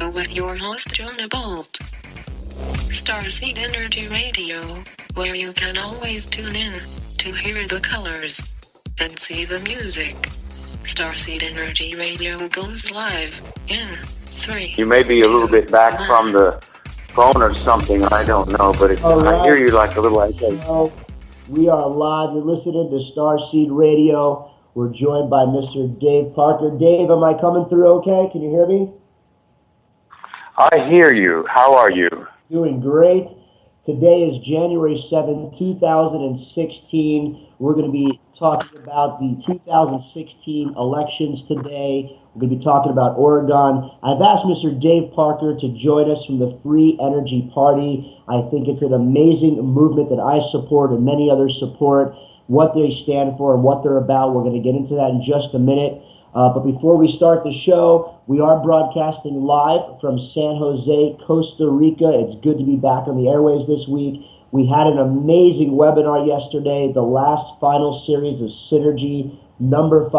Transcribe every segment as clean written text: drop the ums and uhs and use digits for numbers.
Radio with your host Jonah Bolt. Starseed Energy Radio, where you can always tune in to hear the colors and see the music. Starseed Energy Radio goes live in 3. You may be a little bit back from the phone or something, I don't know, but I hear you like a little echo. We are live. You're listening to Starseed Radio. We're joined by Mr. Dave Parker. Dave, am I coming through okay? Can you hear me? I hear you. How are you? Doing great. Today is January 7th, 2016. We're going to be talking about the 2016 elections today. We're going to be talking about Oregon. I've asked Mr. Dave Parker to join us from the Free Energy Party. I think it's an amazing movement that I support and many others support. What they stand for and what they're about. We're going to get into that in just a minute. But before we start the show, we are broadcasting live from San Jose, Costa Rica. It's good to be back on the airways this week. We had an amazing webinar yesterday, the last final series of Synergy number 5.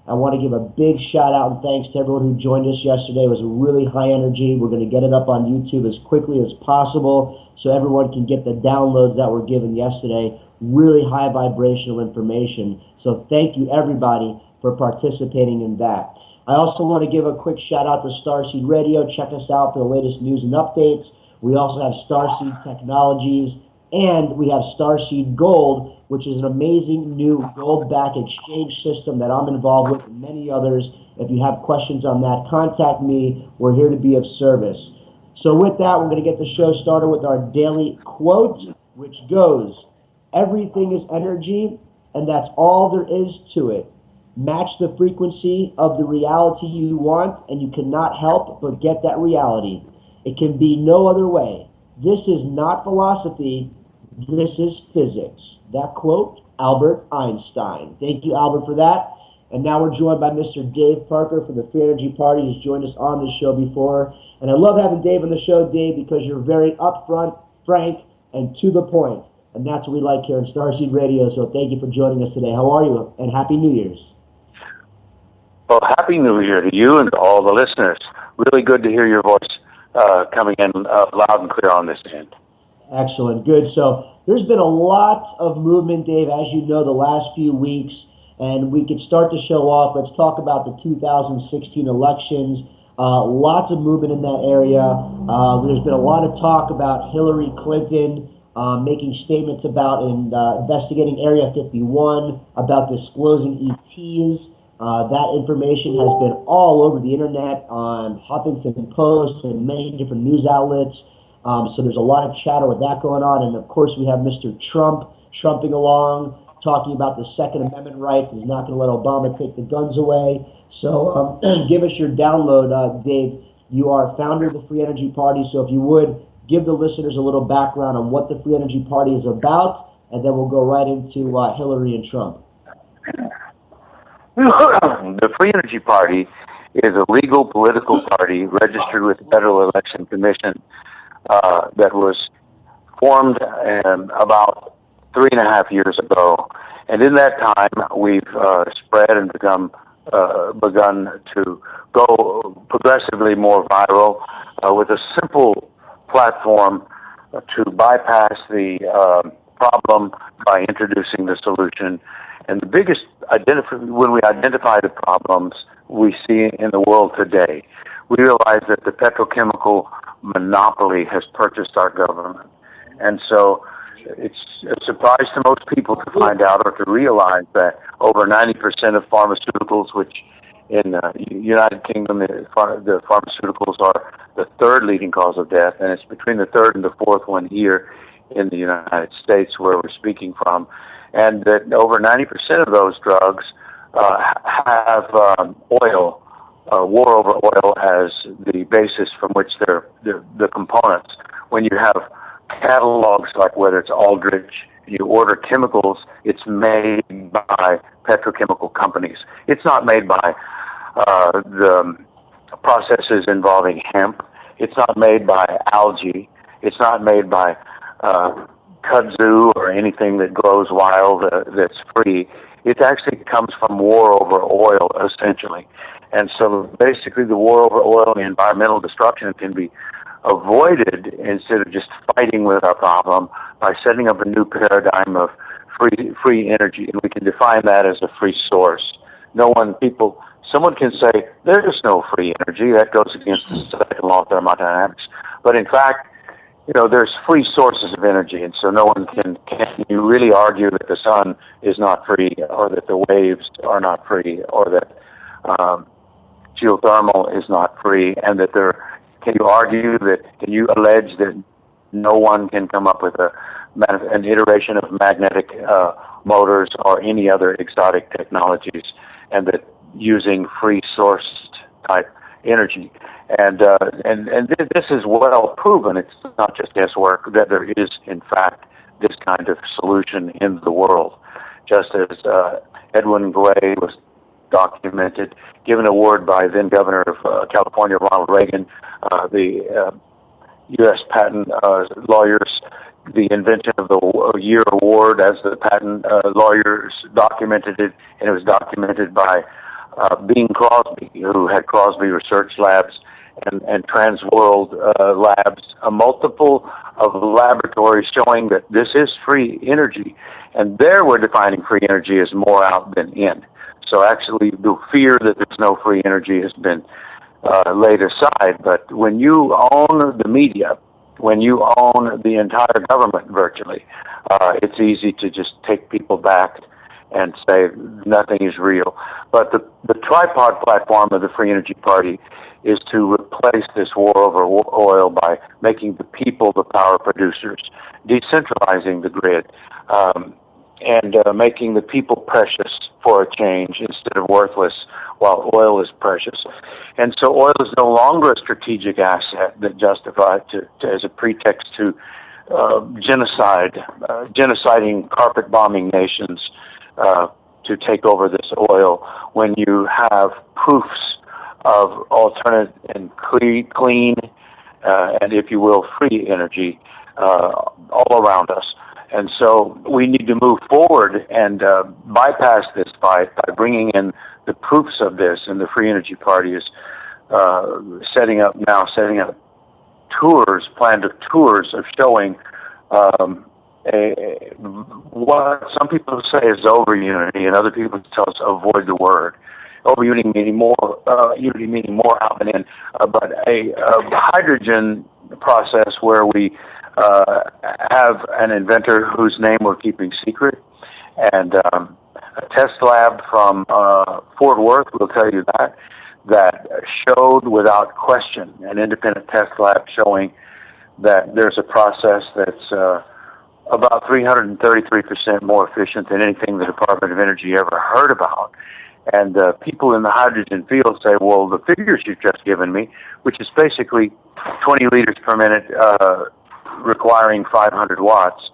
I want to give a big shout out and thanks to everyone who joined us yesterday. It was really high energy. We're going to get it up on YouTube as quickly as possible so everyone can get the downloads that were given yesterday. Really high vibrational information. So thank you everybody for participating in that. I also want to give a quick shout out to Starseed Radio. Check us out for the latest news and updates. We also have Starseed Technologies, and we have Starseed Gold, which is an amazing new gold-backed exchange system that I'm involved with and many others. If you have questions on that, contact me. We're here to be of service. So with that, we're going to get the show started with our daily quote, which goes, "Everything is energy, and that's all there is to it. Match the frequency of the reality you want, and you cannot help but get that reality. It can be no other way. This is not philosophy. This is physics." That quote, Albert Einstein. Thank you, Albert, for that. And now we're joined by Mr. Dave Parker from the Free Energy Party. He's joined us on the show before. And I love having Dave on the show, Dave, because you're very upfront, frank, and to the point. And that's what we like here on Starseed Radio. So thank you for joining us today. How are you? And Happy New Year's. Well, Happy New Year to you and to all the listeners. Really good to hear your voice coming in loud and clear on this end. Excellent. Good. So there's been a lot of movement, Dave, as you know, the last few weeks. And we could start the show off. Let's talk about the 2016 elections. Lots of movement in that area. There's been a lot of talk about Hillary Clinton making statements about investigating Area 51, about disclosing ETs. That information has been all over the internet on Huffington Post and many different news outlets. So there's a lot of chatter with that going on. And of course, we have Mr. Trump trumping along, talking about the Second Amendment rights. He's not going to let Obama take the guns away. So give us your download, Dave. You are founder of the Free Energy Party. So if you would, give the listeners a little background on what the Free Energy Party is about, and then we'll go right into Hillary and Trump. The Free Energy Party is a legal political party registered with the Federal Election Commission that was formed about 3.5 years ago. And in that time, we've spread and begun to go progressively more viral with a simple platform to bypass the problem by introducing the solution. And the biggest when we identify the problems we see in the world today, we realize that the petrochemical monopoly has purchased our government. And so it's a surprise to most people to find out or to realize that over 90% of pharmaceuticals, which in the United Kingdom, the pharmaceuticals are the third leading cause of death, and it's between the third and the fourth one here in the United States where we're speaking from, and that over 90% of those drugs have oil, war over oil as the basis from which they're the components. When you have catalogs like whether it's Aldrich, you order chemicals, it's made by petrochemical companies. It's not made by the processes involving hemp. It's not made by algae. It's not made by kudzu or anything that grows wild that's free. it actually comes from war over oil, essentially. And so basically the war over oil and environmental destruction can be avoided instead of just fighting with our problem by setting up a new paradigm of free energy, and we can define that as a free source. Someone can say there is no free energy. That goes against the second law of thermodynamics. But in fact, there's free sources of energy, and so no one can you really argue that the sun is not free, or that the waves are not free, or that geothermal is not free, and that can you allege that no one can come up with an iteration of magnetic motors or any other exotic technologies, and that using free source type energy, and this is well proven. It's not just guesswork that there is in fact this kind of solution in the world, just as Edwin Gray was documented, given an award by then Governor of California Ronald Reagan, the U.S. patent lawyers, the invention of the year award, as the patent lawyers documented it, and it was documented by Bing Crosby, who had Crosby Research Labs and Transworld Labs, a multiple of laboratories showing that this is free energy, and there we're defining free energy as more out than in. So actually the fear that there's no free energy has been laid aside. But when you own the media, when you own the entire government virtually, it's easy to just take people back and say nothing is real. But the tripod platform of the Free Energy Party is to replace this war over oil by making the people the power producers, decentralizing the grid, and making the people precious for a change instead of worthless, while oil is precious. And so oil is no longer a strategic asset that justified as a pretext to genociding, carpet bombing nations to take over this oil, when you have proofs of alternate and clean and, if you will, free energy all around us. And so we need to move forward and bypass this by bringing in the proofs of this. And the Free Energy Party is setting up tours, planned tours of showing what some people say is over unity, and other people tell us avoid the word. Over unity meaning more, unity meaning more out than in, but a hydrogen process where we have an inventor whose name we're keeping secret, and a test lab from Fort Worth will tell you that showed without question, an independent test lab showing that there's a process that's about 333% more efficient than anything the Department of Energy ever heard about. And people in the hydrogen field say, well, the figures you've just given me, which is basically 20 liters per minute requiring 500 watts,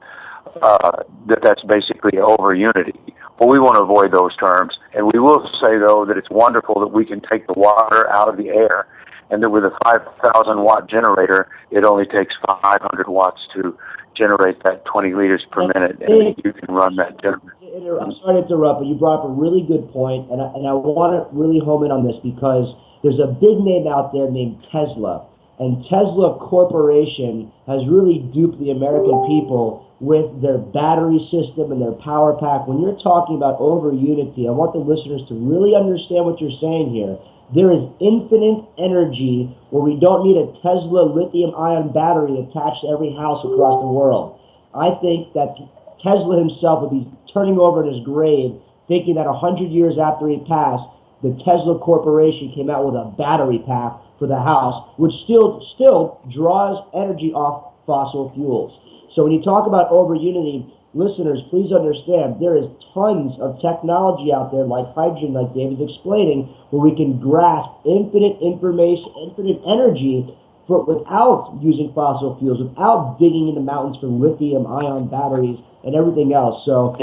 that's basically over unity. Well, we want to avoid those terms. And we will say, though, that it's wonderful that we can take the water out of the air, and that with a 5,000 watt generator, it only takes 500 watts to generate that 20 liters per minute, and you can run that generator. I'm sorry to interrupt, but you brought up a really good point, and I want to really home in on this, because there's a big name out there named Tesla, and Tesla Corporation has really duped the American people with their battery system and their power pack. When you're talking about over unity, I want the listeners to really understand what you're saying here. There is infinite energy where we don't need a Tesla lithium-ion battery attached to every house across the world. I think that Tesla himself would be turning over in his grave thinking that 100 years after he passed, the Tesla Corporation came out with a battery pack for the house, which still draws energy off fossil fuels. So when you talk about over unity, listeners, please understand there is tons of technology out there like hydrogen, like David's explaining, where we can grasp infinite information, infinite energy without using fossil fuels, without digging in the mountains for lithium-ion batteries and everything else. So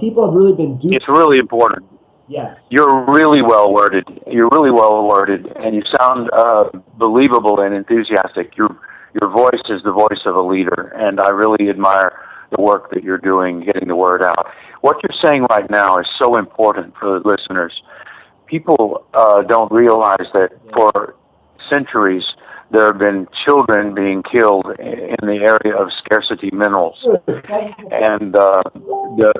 people have really been doing. It's really important. Yeah. You're really well worded. And you sound believable and enthusiastic. Your voice is the voice of a leader, and I really admire the work that you're doing, getting the word out. What you're saying right now is so important for the listeners. People don't realize that for centuries there have been children being killed in the area of scarcity minerals. And the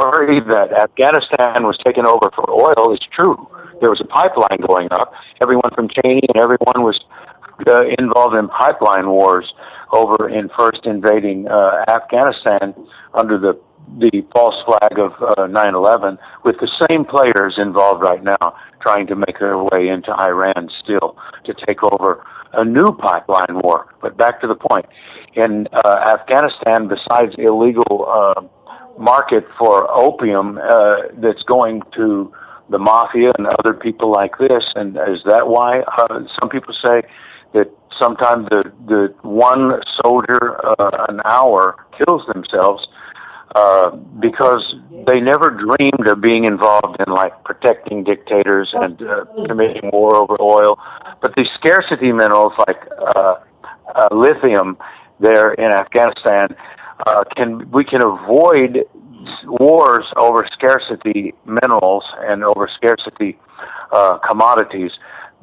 worry that Afghanistan was taken over for oil is true. There was a pipeline going up. Everyone from Cheney and everyone was involved in pipeline wars over in first invading Afghanistan under the false flag of 9/11, with the same players involved right now trying to make their way into Iran still to take over a new pipeline war. But back to the point. In Afghanistan, besides illegal market for opium that's going to the mafia and other people like this, and is that why some people say that sometimes the one soldier an hour kills themselves because they never dreamed of being involved in like protecting dictators and committing war over oil. But these scarcity minerals like lithium there in Afghanistan, we can avoid wars over scarcity minerals and over scarcity commodities.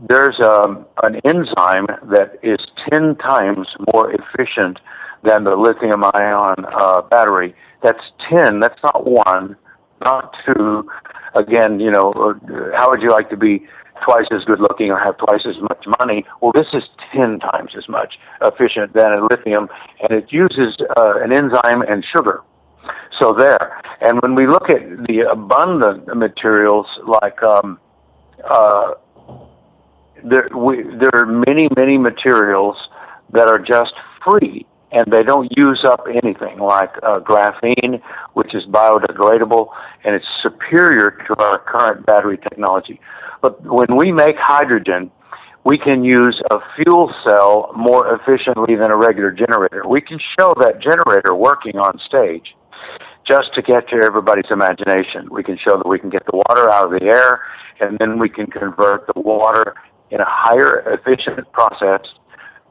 There's an enzyme that is 10 times more efficient than the lithium-ion battery. That's 10. That's not 1, not 2. Again, you know, how would you like to be twice as good looking or have twice as much money? Well, this is 10 times as much efficient than a lithium, and it uses an enzyme and sugar. So there. And when we look at the abundant materials like there are many, many materials that are just free, and they don't use up anything, like graphene, which is biodegradable, and it's superior to our current battery technology. But when we make hydrogen, we can use a fuel cell more efficiently than a regular generator. We can show that generator working on stage just to get to everybody's imagination. We can show that we can get the water out of the air, and then we can convert the water in a higher efficient process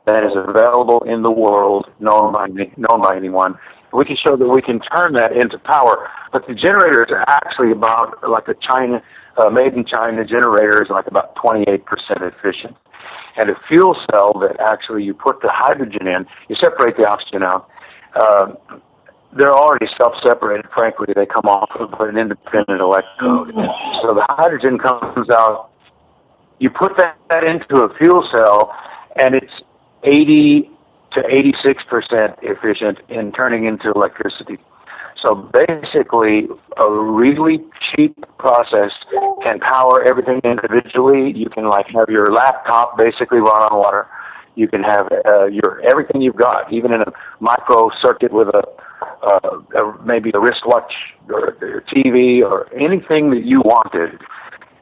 that is available in the world, known by anyone. We can show that we can turn that into power. But the generator is actually about like a China, made in China generator is like about 28% efficient. And a fuel cell that actually you put the hydrogen in, you separate the oxygen out. They're already self-separated, frankly. They come off of an independent electrode. So the hydrogen comes out. You put that into a fuel cell, and it's 80 to 86% efficient in turning into electricity. So basically, a really cheap process can power everything individually. You can like have your laptop basically run on water. You can have everything you've got, even in a micro circuit with maybe a wristwatch or a TV or anything that you wanted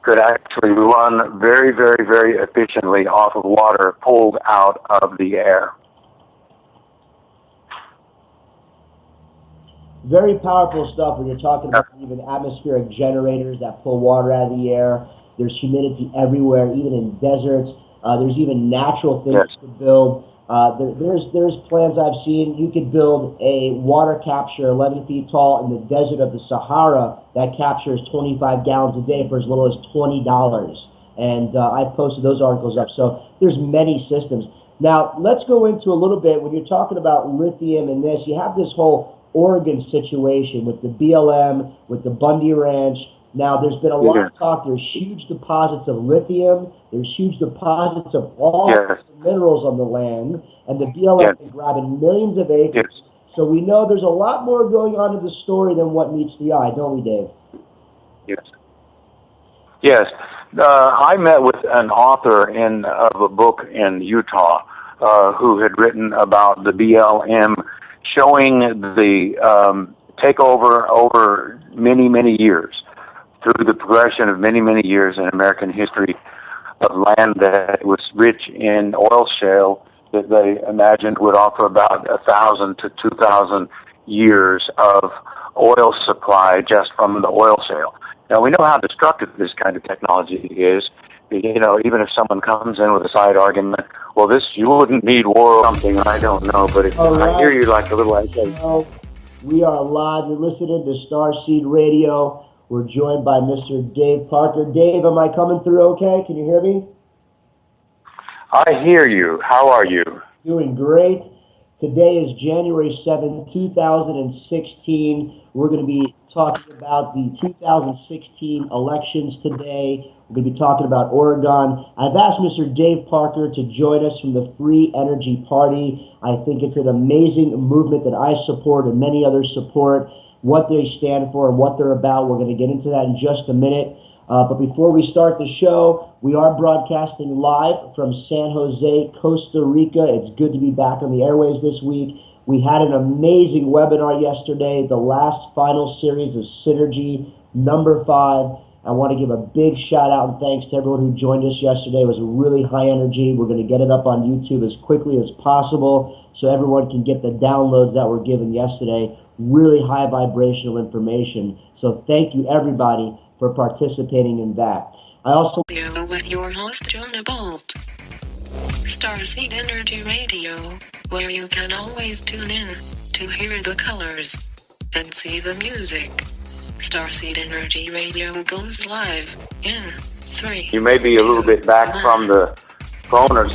could actually run very, very, very efficiently off of water pulled out of the air. Very powerful stuff when you're talking about even atmospheric generators that pull water out of the air. There's humidity everywhere, even in deserts. There's even natural things to build. There's plans I've seen. You could build a water capture 11 feet tall in the desert of the Sahara that captures 25 gallons a day for as little as $20. And I've posted those articles up. So there's many systems. Now, let's go into a little bit, when you're talking about lithium and this, you have this whole Oregon situation with the BLM, with the Bundy Ranch. Now, there's been a lot of talk. There's huge deposits of lithium. There's huge deposits of all the minerals on the land. And the BLM is grabbing millions of acres. So we know there's a lot more going on in the story than what meets the eye, don't we, Dave? Yes. I met with an author of a book in Utah who had written about the BLM showing the takeover over many, many years, through the progression of many, many years in American history of land that was rich in oil shale that they imagined would offer about 1,000 to 2,000 years of oil supply just from the oil shale. Now, we know how destructive this kind of technology is. You know, even if someone comes in with a side argument, well, you wouldn't need war or something, I don't know, but I hear you like a little We are live. You're listening to Starseed Radio. We're joined by Mr. Dave Parker. Dave, am I coming through okay? Can you hear me? I hear you. How are you? Doing great. Today is January 7th, 2016. We're going to be talking about the 2016 elections today. We're going to be talking about Oregon. I've asked Mr. Dave Parker to join us from the Free Energy Party. I think it's an amazing movement that I support and many others support. What they stand for and what they're about, we're going to get into that in just a minute. But before we start the show, we are broadcasting live from San Jose, Costa Rica. It's good to be back on the airwaves this week. We had an amazing webinar yesterday, the last final series of Synergy number 5. I want to give a big shout out and thanks to everyone who joined us yesterday. It was really high energy. We're going to get it up on YouTube as quickly as possible so everyone can get the downloads that were given yesterday. Really high vibrational information. So thank you everybody for participating in that. I also with your host Jonah Bolt. Starseed Energy Radio, where you can always tune in to hear the colors and see the music. Starseed Energy Radio goes live in 3. You may be a little bit back from the phone or